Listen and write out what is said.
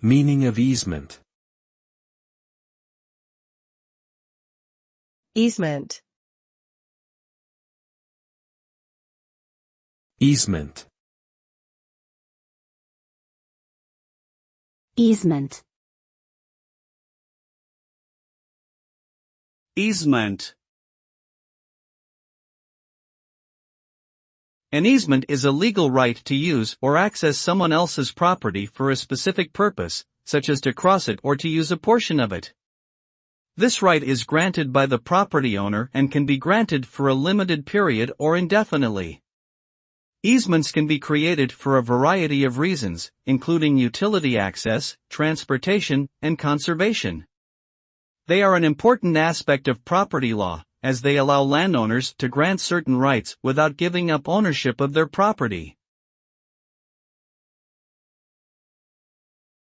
Meaning of easement. Easement. Easement. Easement. Easement. An easement is a legal right to use or access someone else's property for a specific purpose, such as to cross it or to use a portion of it. This right is granted by the property owner and can be granted for a limited period or indefinitely. Easements can be created for a variety of reasons, including utility access, transportation, and conservation. They are an important aspect of property law, as they allow landowners to grant certain rights without giving up ownership of their property.